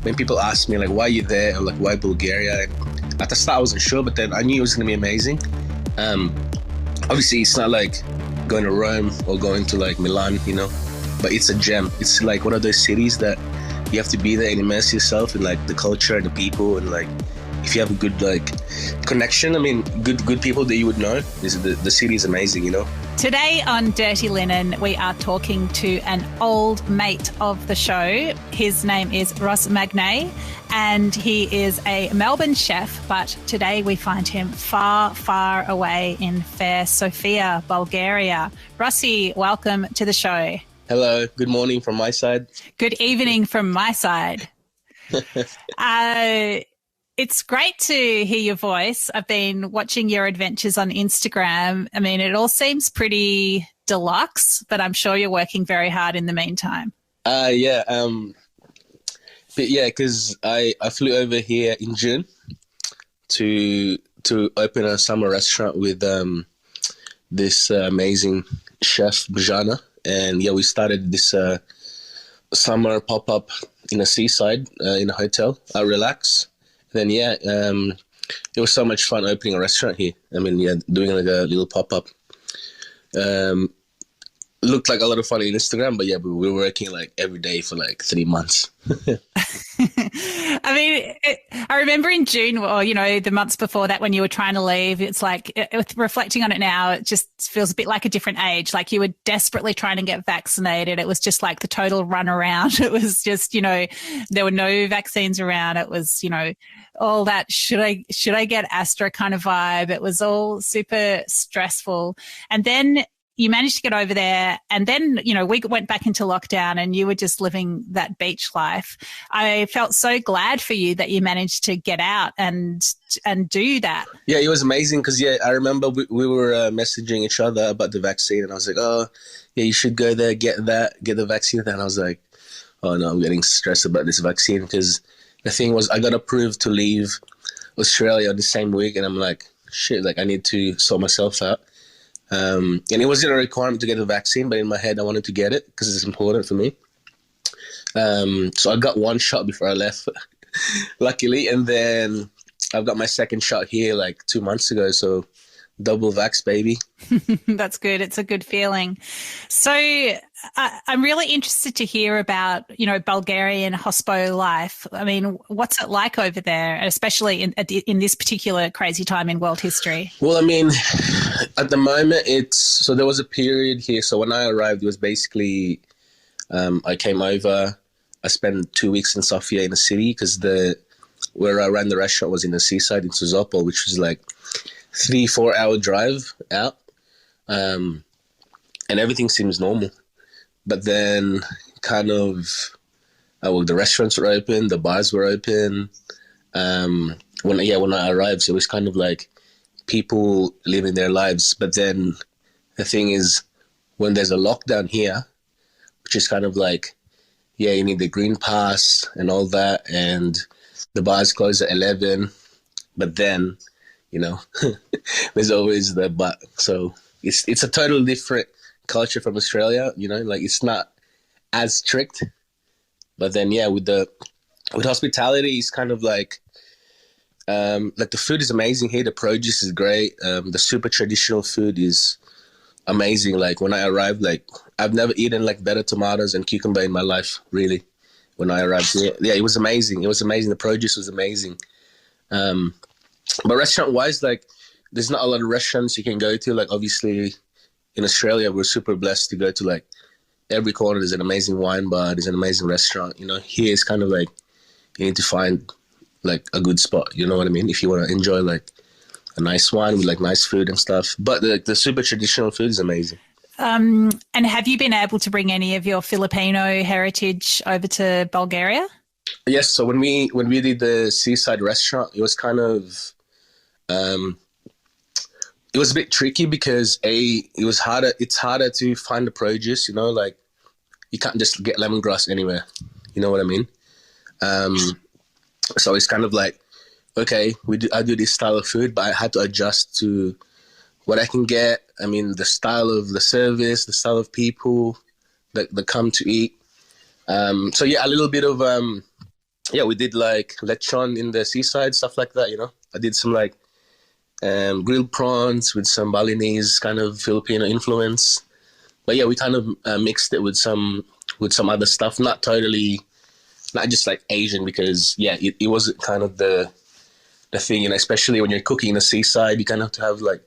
when people ask me like, why are you there, or like, why Bulgaria? And at the start I wasn't sure, but then I knew it was gonna be amazing. Obviously it's not like going to Rome or going to like Milan, you know, but it's a gem. It's like one of those cities that you have to be there and immerse yourself in like the culture and the people, and like if you have a good like connection, I mean, good people that you would know, the city is amazing, you know. Today on Dirty Linen, we are talking to an old mate of the show. His name is Ross Magnaye, and he is a Melbourne chef, but today we find him far, far away in fair Sofia, Bulgaria. Rossi, welcome to the show. Hello, good morning from my side. Good evening from my side. It's great to hear your voice. I've been watching your adventures on Instagram. I mean, it all seems pretty deluxe, but I'm sure you're working very hard in the meantime. But because I flew over here in June to open a summer restaurant with this amazing chef, Bjana. And yeah, we started this summer pop-up in a seaside in a hotel, Relax. Then it was so much fun opening a restaurant here. I mean, yeah, doing like a little pop-up. Looked like a lot of fun on Instagram, but yeah, we were working like every day for like 3 months. I mean, I remember in June, or, you know, the months before that when you were trying to leave, it's like, reflecting on it now, it just feels a bit like a different age. Like you were desperately trying to get vaccinated. It was just like the total run around. It was just, you know, there were no vaccines around. It was, you know, all that should I get Astra kind of vibe. It was all super stressful. And then you managed to get over there, and then, you know, we went back into lockdown and you were just living that beach life. I felt so glad for you that you managed to get out and do that. Yeah, it was amazing because, yeah, I remember we were messaging each other about the vaccine, and I was like, oh, yeah, you should go there, get the vaccine. And I was like, oh, no, I'm getting stressed about this vaccine because the thing was I got approved to leave Australia the same week, and I'm like, shit, like I need to sort myself out. And it wasn't a requirement to get the vaccine, but in my head I wanted to get it because it's important for me. So I got one shot before I left, luckily, and then I've got my second shot here like 2 months ago, so double vax, baby. That's good. It's a good feeling. So I'm really interested to hear about, you know, Bulgarian hospo life. I mean, what's it like over there, especially in this particular crazy time in world history? Well, I mean, at the moment so there was a period here. So when I arrived, it was basically, I came over, I spent 2 weeks in Sofia in the city because where I ran the restaurant was in the seaside in Sozopol, which was like 3-4 hour drive out, and everything seems normal. But then kind of, the restaurants were open, the bars were open. When I arrived, so it was kind of like people living their lives. But then the thing is, when there's a lockdown here, which is kind of like, yeah, you need the green pass and all that, and the bars close at 11, but then, you know, there's always the but. So it's a totally different culture from Australia, you know, like it's not as strict. But then, yeah, with hospitality, it's kind of like the food is amazing here. The produce is great. The super traditional food is amazing. Like when I arrived, like I've never eaten like better tomatoes and cucumber in my life, really. When I arrived here, yeah, it was amazing. It was amazing. The produce was amazing. But restaurant-wise, like, there's not a lot of restaurants you can go to. Like, obviously, in Australia, we're super blessed to go to, like, every corner. There's an amazing wine bar. There's an amazing restaurant. You know, here it's kind of like you need to find, like, a good spot. You know what I mean? If you want to enjoy, like, a nice wine with, like, nice food and stuff. But the super traditional food is amazing. And have you been able to bring any of your Filipino heritage over to Bulgaria? Yes. So when we did the seaside restaurant, it was kind of it was a bit tricky because it's harder to find the produce, you know, like you can't just get lemongrass anywhere, you know what I mean? So it's kind of like, okay, I do this style of food, but I had to adjust to what I can get. I mean, the style of the service, the style of people that come to eat. So yeah, a little bit of yeah, we did like lechon in the seaside, stuff like that. I did some like grilled prawns with some Balinese kind of Filipino influence. But yeah, we kind of mixed it with some other stuff, not just like Asian, because yeah, it wasn't kind of the thing, especially when you're cooking in the seaside, you kind of have to have like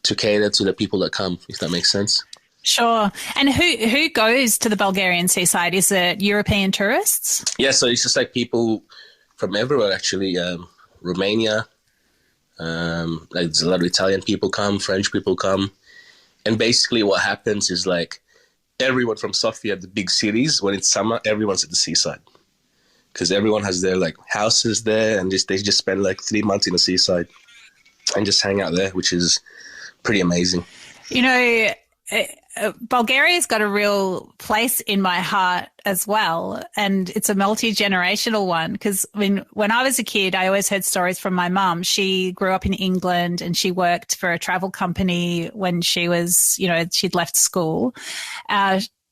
to cater to the people that come, if that makes sense. Sure. And who goes to the Bulgarian seaside? Is it European tourists? Yeah, so it's just like people from everywhere, actually. Romania, like there's a lot of Italian people come, French people come. And basically what happens is like everyone from Sofia, the big cities, when it's summer, everyone's at the seaside. Because everyone has their like houses there, and they just spend like 3 months in the seaside and just hang out there, which is pretty amazing. Bulgaria's got a real place in my heart as well, and it's a multi-generational one, because when I was a kid, I always heard stories from my mum. She grew up in England and she worked for a travel company when she was, she'd left school.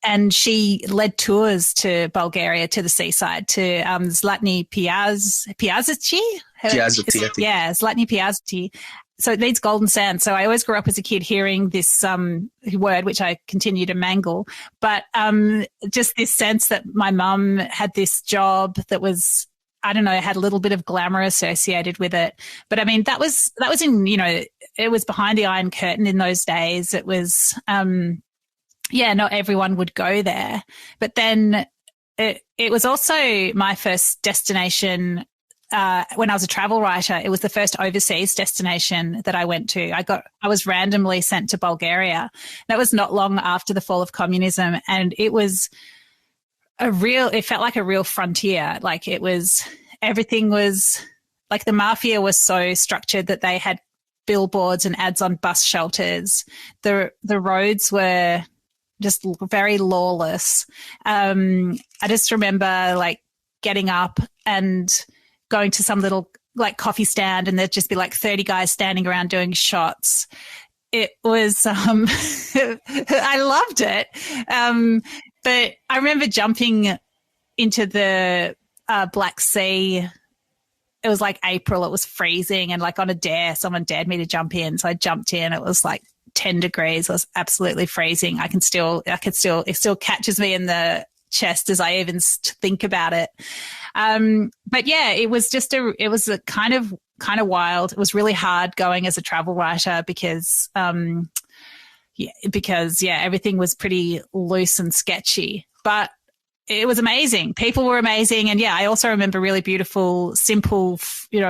And she led tours to Bulgaria, to the seaside, to Zlatni Piazzici? Yeah, Zlatni Piazzici. So it means golden sand. So I always grew up as a kid hearing this word, which I continue to mangle. But just this sense that my mum had this job that was, I don't know, had a little bit of glamour associated with it. But I mean, that was in, it was behind the Iron Curtain in those days. It was, not everyone would go there. But then it was also my first destination. When I was a travel writer, it was the first overseas destination that I went to. I was randomly sent to Bulgaria. That was not long after the fall of communism, and it was it felt like a real frontier. Like everything was like the mafia was so structured that they had billboards and ads on bus shelters. The roads were just very lawless. I just remember like getting up and going to some little like coffee stand, and there'd just be like 30 guys standing around doing shots. It was, I loved it. But I remember jumping into the Black Sea. It was like April, it was freezing, and like on a dare, someone dared me to jump in. So I jumped in. It was like 10 degrees. It was absolutely freezing. It still catches me in the chest as I even think about it. But yeah, it was a kind of wild. It was really hard going as a travel writer because everything was pretty loose and sketchy, but it was amazing. People were amazing. And yeah, I also remember really beautiful, simple,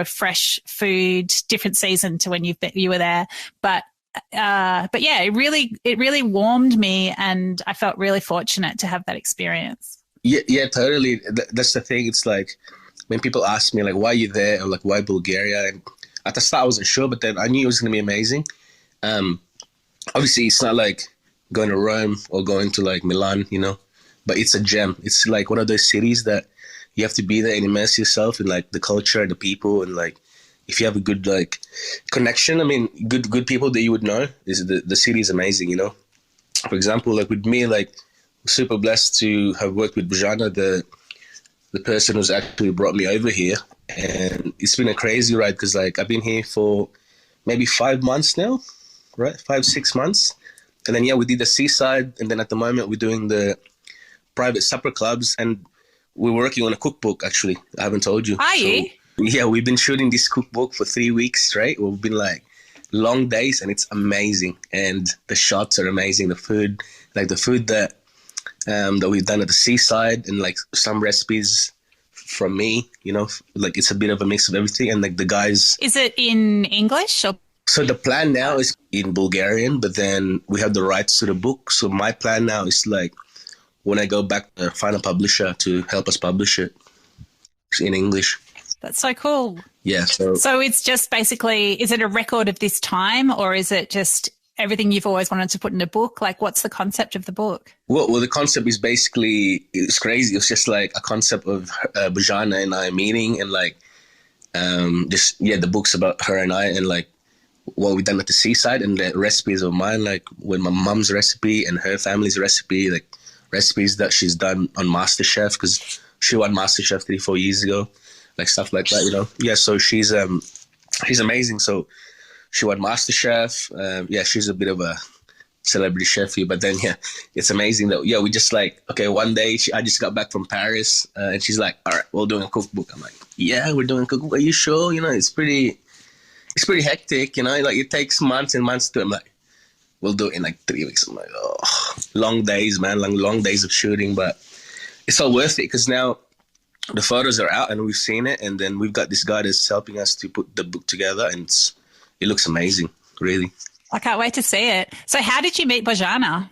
fresh food, different season to when you were there. But yeah, it really warmed me, and I felt really fortunate to have that experience. Yeah, totally. That's the thing. It's like when people ask me like, why are you there, or like, why Bulgaria? And at the start I wasn't sure, but then I knew it was going to be amazing. Obviously it's not like going to Rome or going to like Milan, but it's a gem. It's like one of those cities that you have to be there and immerse yourself in like the culture and the people, and like if you have a good like connection, I mean, good people that you would know, the city is amazing, For example, like with me, like super blessed to have worked with Bojana, the person who's actually brought me over here, and it's been a crazy ride because like I've been here for maybe 5 months now, right? 5-6 months, and then we did the seaside, and then at the moment we're doing the private supper clubs, and we're working on a cookbook. Actually, I haven't told you. Are you? Yeah, we've been shooting this cookbook for 3 weeks straight. We've been like long days, and it's amazing. And the shots are amazing. The food that we've done at the seaside, and like some recipes from me, like it's a bit of a mix of everything. And like the guys. Is it in English or? So the plan now is in Bulgarian, but then we have the rights to the book. So my plan now is like when I go back to find a publisher to help us publish it in English. That's so cool. Yeah. So it's just basically, is it a record of this time, or is it just everything you've always wanted to put in a book? Like, what's the concept of the book? Well, the concept is basically, it's crazy. It's just like a concept of Bojana and I meeting, and like the book's about her and I, and like what we've done at the seaside, and the recipes of mine, like with my mum's recipe and her family's recipe, like recipes that she's done on MasterChef, because She won MasterChef 3-4 years ago, like stuff like that, you know. Yeah, so she's amazing. So she won MasterChef. Yeah, she's a bit of a celebrity chef here, but then yeah, it's amazing that we just like, okay, one day I just got back from Paris, and she's like, all right, we're doing a cookbook. I'm like, yeah, we're doing a cookbook. Are you sure? You know, it's pretty hectic, you know, like it takes months and months to do it. I'm like, we'll do it in like 3 weeks. I'm like, oh, long days, man, long days of shooting, but it's all worth it because now the photos are out and we've seen it, and then we've got this guy that's helping us to put the book together, and it looks amazing, really. I can't wait to see it. So how did you meet Bojana?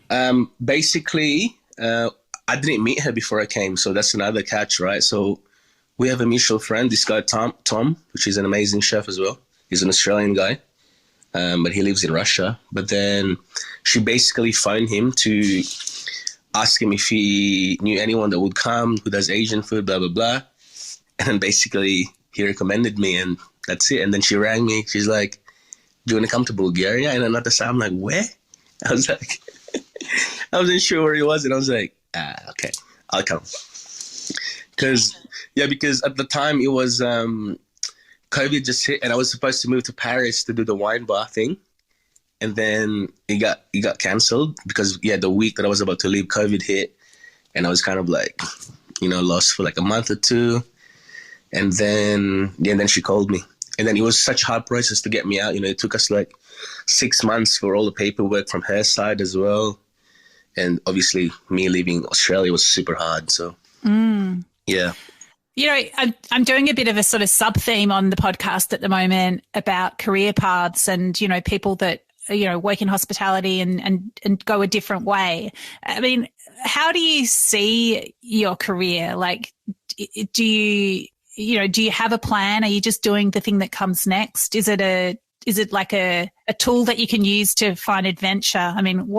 Basically, I didn't meet her before I came, so that's another catch, right? So we have a mutual friend, this guy Tom, which is an amazing chef as well. He's an Australian guy, but he lives in Russia. But then she basically phoned him to ask him if he knew anyone that would come who does Asian food, blah, blah, blah. And then basically he recommended me, and that's it. And then she rang me. She's like, do you want to come to Bulgaria? And another time, I'm like, where? I was like, I wasn't sure where he was. And I was like, okay, I'll come. Because at the time it was COVID just hit, and I was supposed to move to Paris to do the wine bar thing. And then it got cancelled because, the week that I was about to leave, COVID hit. And I was kind of like, you know, lost for like a month or two. And then she called me. And then it was such a hard process to get me out. You know, it took us like 6 months for all the paperwork from her side as well. And obviously me leaving Australia was super hard. So, yeah. You know, I'm doing a bit of a sort of sub-theme on the podcast at the moment about career paths and, you know, people that, you know, work in hospitality and go a different way. I mean, how do you see your career? Like, do you have a plan? Are you just doing the thing that comes next? Is it like a tool that you can use to find adventure? I mean,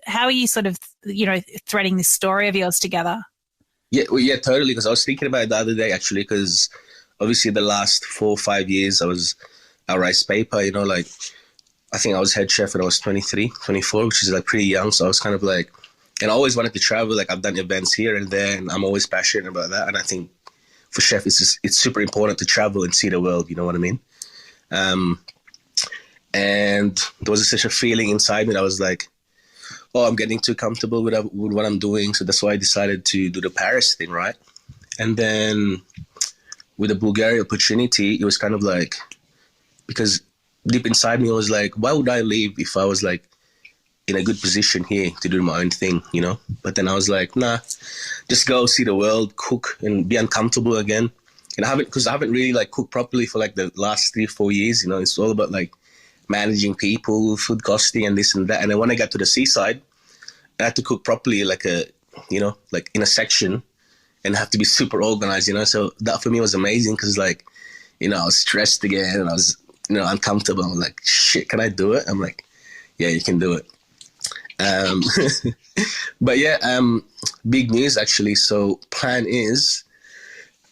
how are you sort of, you know, threading this story of yours together? Yeah, totally. Because I was thinking about it the other day, actually, because obviously the last 4 or 5 years I was at Rice Paper, you know, like I think I was head chef when I was 23, 24, which is like pretty young. So I was kind of like, and I always wanted to travel. Like I've done events here and there, and I'm always passionate about that. And I think for chef, it's super important to travel and see the world. You know what I mean? And there was such a feeling inside me that I was like, oh, I'm getting too comfortable with what I'm doing. So that's why I decided to do the Paris thing, right? And then with the Bulgaria opportunity, it was kind of like, because deep inside me, I was like, why would I leave if I was like in a good position here to do my own thing, you know? But then I was like, nah, just go see the world, cook and be uncomfortable again. And I haven't really like cooked properly for like the last 3-4 years, you know? It's all about like managing people, food costing and this and that. And then when I got to the seaside, I had to cook properly, like like in a section, and have to be super organized, you know? So that for me was amazing because like, you know, I was stressed again and I was, you know, uncomfortable. I was like, shit, can I do it? I'm like, yeah, you can do it. But yeah, big news actually. So plan is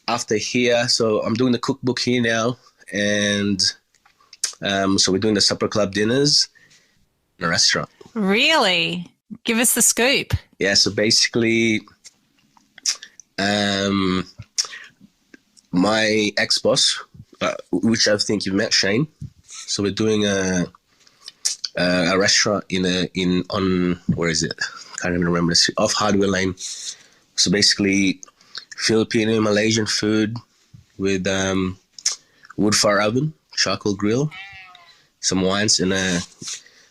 after here, so I'm doing the cookbook here now, and so we're doing the supper club dinners in a restaurant. Really? Give us the scoop. Yeah, so basically my ex-boss, which I think you've met, Shane. So we're doing a restaurant on where is it? Can't even remember. It's off Hardware Lane. So basically Filipino Malaysian food with wood fire oven, charcoal grill, some wines and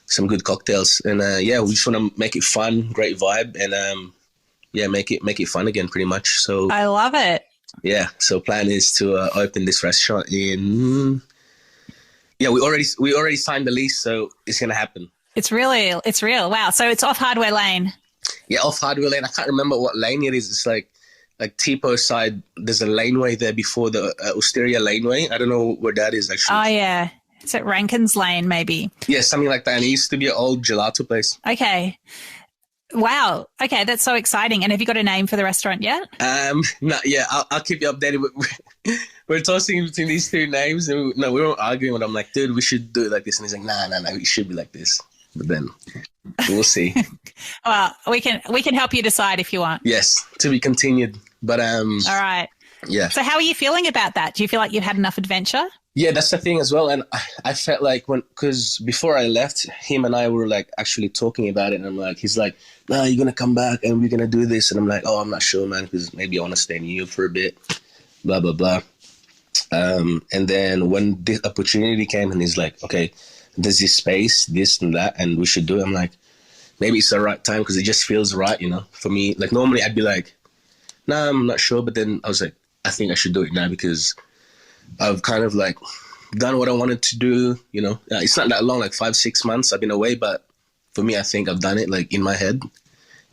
some good cocktails. And yeah, we just want to make it fun, great vibe, and yeah, make it fun again, pretty much. So I love it. Yeah, so plan is to open this restaurant in. Yeah, we already signed the lease, so it's gonna happen. It's real. Wow. So it's off Hardware Lane. Yeah, off Hardware Lane. I can't remember what lane it is. It's like Tipo side. There's a laneway there before the Osteria laneway. I don't know where that is actually. Oh yeah, it's at Rankin's Lane maybe. Yeah, something like that. And it used to be an old gelato place. Okay. Wow. Okay, that's so exciting. And have you got a name for the restaurant yet? No, yeah, I'll keep you updated. We're tossing between these two names, and we weren't arguing. But I'm like, dude, we should do it like this. And he's like, nah, it should be like this. but then we'll see. Well, we can help you decide if you want. Yes, to be continued. But all right. Yeah. So how are you feeling about that? Do you feel like you've had enough adventure? Yeah, that's the thing as well. And I felt like because before I left, him and I were like actually talking about it. And I'm like, he's like, no, you're going to come back and we're going to do this. And I'm like, oh, I'm not sure, man, because maybe I want to stay in Europe for a bit, blah, blah, blah. And then when this opportunity came and he's like, okay, there's this space, this and that, and we should do it. I'm like, maybe it's the right time because it just feels right, you know, for me. Like normally I'd be like, nah, I'm not sure. But then I was like, I think I should do it now because I've kind of like done what I wanted to do, you know. It's not that long, like 5-6 months I've been away, but for me, I think I've done it like in my head.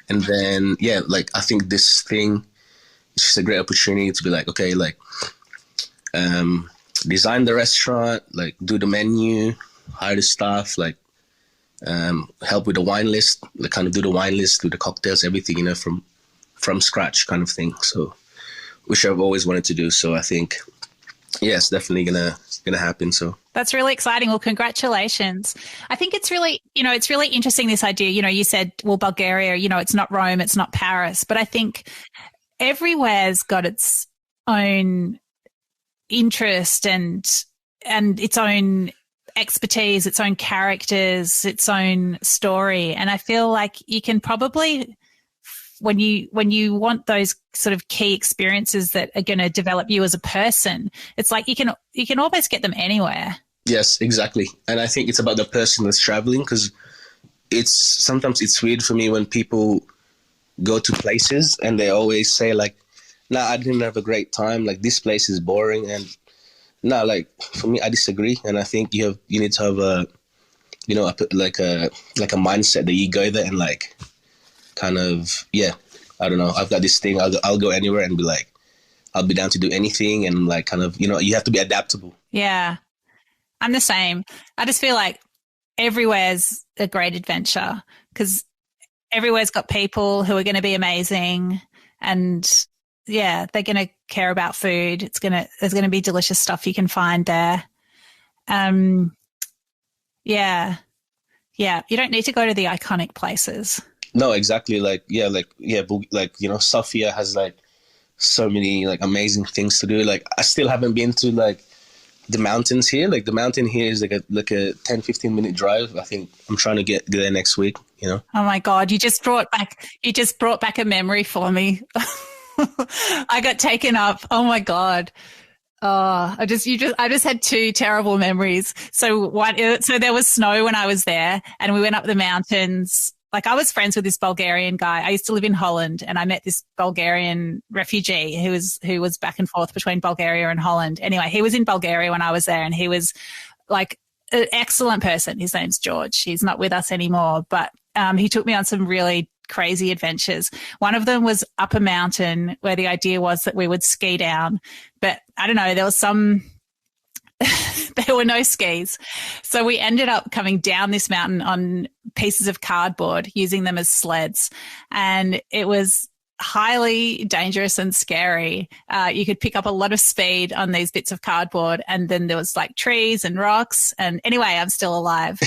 And then, yeah, like I think this thing is just a great opportunity to be like, okay, like design the restaurant, like do the menu, hire the staff, like help with the wine list, like kind of do the wine list, do the cocktails, everything, you know, from scratch kind of thing. So which I've always wanted to do. So I think, yeah, it's definitely gonna happen. So that's really exciting. Well, congratulations. I think it's really, it's really interesting, this idea. You said, well, Bulgaria, it's not Rome, it's not Paris, but I think everywhere's got its own interest and its own expertise, its own characters, its own story. And I feel like you can probably, when you want those sort of key experiences that are going to develop you as a person, it's like you can almost get them anywhere. Yes, exactly. And I think it's about the person that's traveling, because sometimes it's weird for me when people go to places and they always say like, nah, I didn't have a great time. Like this place is boring. And nah, like for me, I disagree. And I think you need to have a mindset that you go there and like, kind of, yeah, I don't know. I've got this thing. I'll go anywhere and be like, I'll be down to do anything. And like, kind of, you have to be adaptable. Yeah, I'm the same. I just feel like everywhere's a great adventure because everywhere's got people who are going to be amazing. And yeah, they're going to care about food. There's going to be delicious stuff you can find there. Yeah. You don't need to go to the iconic places. No, exactly. Sofia has like so many like amazing things to do. Like I still haven't been to like the mountains here. Like the mountain here is like a 10-15 minute drive. I think I'm trying to get there next week, you know. Oh my God, you just brought back a memory for me. I got taken up. Oh my God. Oh, I just had two terrible memories. So there was snow when I was there and we went up the mountains. Like I was friends with this Bulgarian guy. I used to live in Holland and I met this Bulgarian refugee who was back and forth between Bulgaria and Holland. Anyway, he was in Bulgaria when I was there and he was like an excellent person. His name's George. He's not with us anymore, but he took me on some really crazy adventures. One of them was up a mountain where the idea was that we would ski down, but I don't know, there was there were no skis. So we ended up coming down this mountain on pieces of cardboard, using them as sleds. And it was highly dangerous and scary. You could pick up a lot of speed on these bits of cardboard. And then there was like trees and rocks. And anyway, I'm still alive.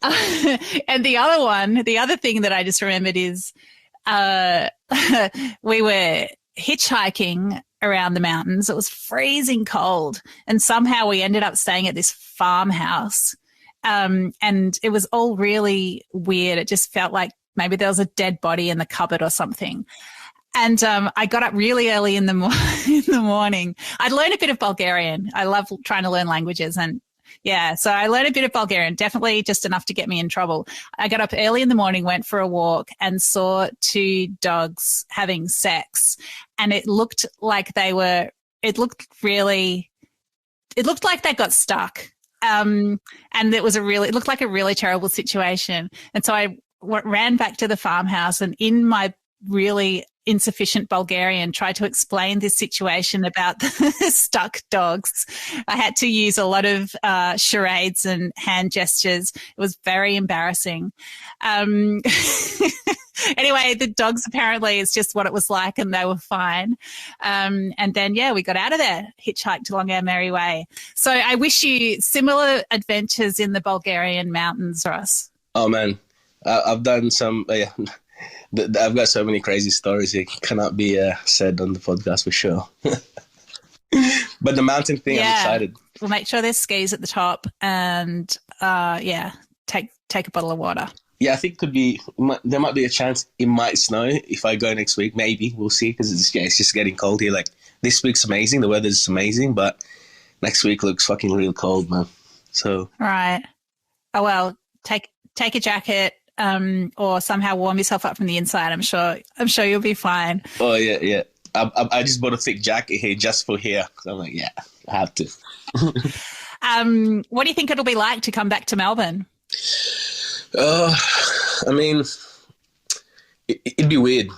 And the other thing that I just remembered is we were hitchhiking around the mountains. It was freezing cold. And somehow we ended up staying at this farmhouse. And it was all really weird. It just felt like maybe there was a dead body in the cupboard or something. And I got up really early in the morning. I'd learned a bit of Bulgarian. I love trying to learn languages. And yeah, so I learned a bit of Bulgarian, definitely just enough to get me in trouble. I got up early in the morning, went for a walk and saw two dogs having sex. And it looked like they looked like they got stuck. And it looked like a really terrible situation. And so I ran back to the farmhouse and in my really insufficient Bulgarian tried to explain this situation about the stuck dogs. I had to use a lot of charades and hand gestures. It was very embarrassing. Anyway, the dogs apparently it's just what it was like and they were fine. And then, yeah, we got out of there, hitchhiked along our merry way. So I wish you similar adventures in the Bulgarian mountains, Ross. Oh man, I've done some. Yeah, I've got so many crazy stories. It cannot be said on the podcast for sure. But the mountain thing, I'm excited. We'll make sure there's skis at the top, and take a bottle of water. Yeah, I think there might be a chance it might snow if I go next week. Maybe we'll see, because it's just getting cold here. Like this week's amazing, the weather's amazing, but next week looks fucking real cold, man. So right. Oh well, take a jacket, or somehow warm yourself up from the inside. I'm sure you'll be fine. Oh yeah. I just bought a thick jacket here just for here. I'm like, yeah, I have to. What do you think it'll be like to come back to Melbourne? I mean, it'd be weird,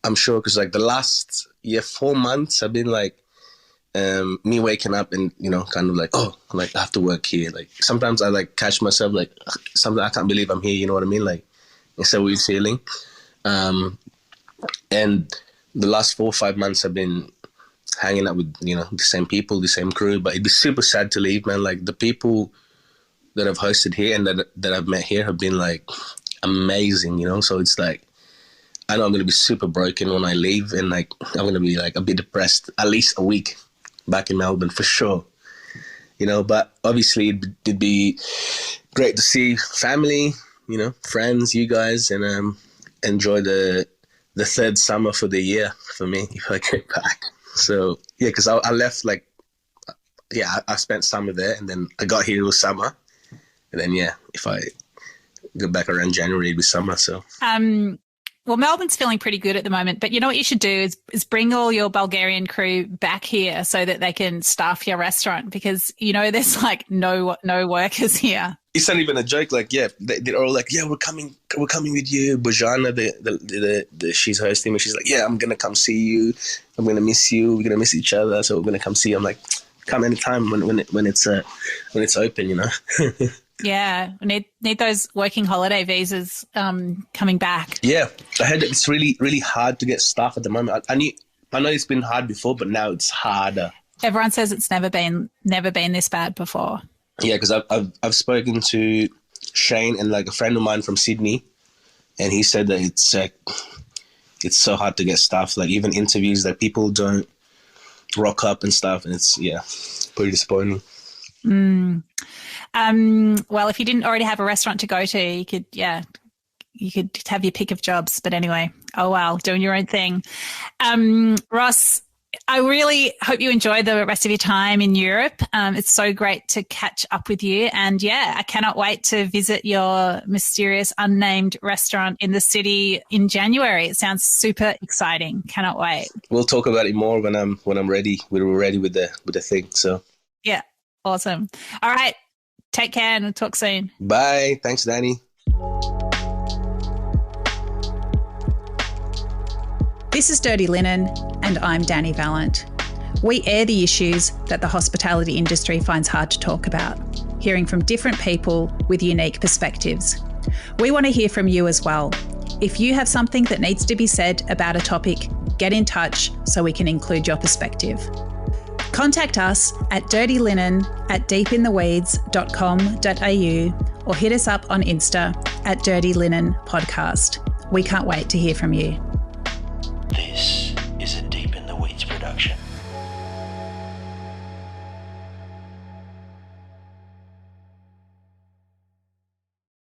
I'm sure, because like the last 4 months I've been like, me waking up and, kind of like, oh, like I have to work here. Like sometimes I like catch myself like, sometimes I can't believe I'm here, you know what I mean? Like it's a weird feeling. And the last 4 or 5 months I've been hanging out with, the same people, the same crew, but it'd be super sad to leave, man. Like the people that I've hosted here and that I've met here have been like amazing, so it's like, I know I'm going to be super broken when I leave, and like I'm going to be like a bit depressed at least a week back in Melbourne for sure, but obviously it'd be great to see family, friends, you guys, and enjoy the third summer for the year for me if I get back. So yeah, because I left like, I spent summer there, and then I got here, it was summer, and then if I go back around January, it'd be summer. So well, Melbourne's feeling pretty good at the moment, but you know what you should do is bring all your Bulgarian crew back here so that they can staff your restaurant, because there's like no workers here. It's not even a joke. Like, they're all like, we're coming with you. Bojana, the she's hosting me. She's like, I'm gonna come see you. I'm gonna miss you. We're gonna miss each other. So we're gonna come see you. I'm like, come anytime when it's open, Yeah, we need those working holiday visas coming back. Yeah, I heard that it's really, really hard to get staff at the moment. I know it's been hard before, but now it's harder. Everyone says it's never been this bad before. Yeah, because I've spoken to Shane and like a friend of mine from Sydney, and he said that it's so hard to get staff. Like even interviews, that people don't rock up and stuff, and it's pretty disappointing. Well, if you didn't already have a restaurant to go to, you could have your pick of jobs. But anyway, oh well, doing your own thing. Ross, I really hope you enjoy the rest of your time in Europe. It's so great to catch up with you. And I cannot wait to visit your mysterious unnamed restaurant in the city in January. It sounds super exciting. Cannot wait. We'll talk about it more when I'm ready. We're ready with the thing. So yeah, awesome. All right. Take care and we'll talk soon. Bye. Thanks, Dani. This is Dirty Linen, and I'm Dani Valent. We air the issues that the hospitality industry finds hard to talk about, hearing from different people with unique perspectives. We want to hear from you as well. If you have something that needs to be said about a topic, get in touch so we can include your perspective. Contact us at dirtyLinen@deepintheweeds.com.au or hit us up on Insta at Dirty Linen Podcast. We can't wait to hear from you. This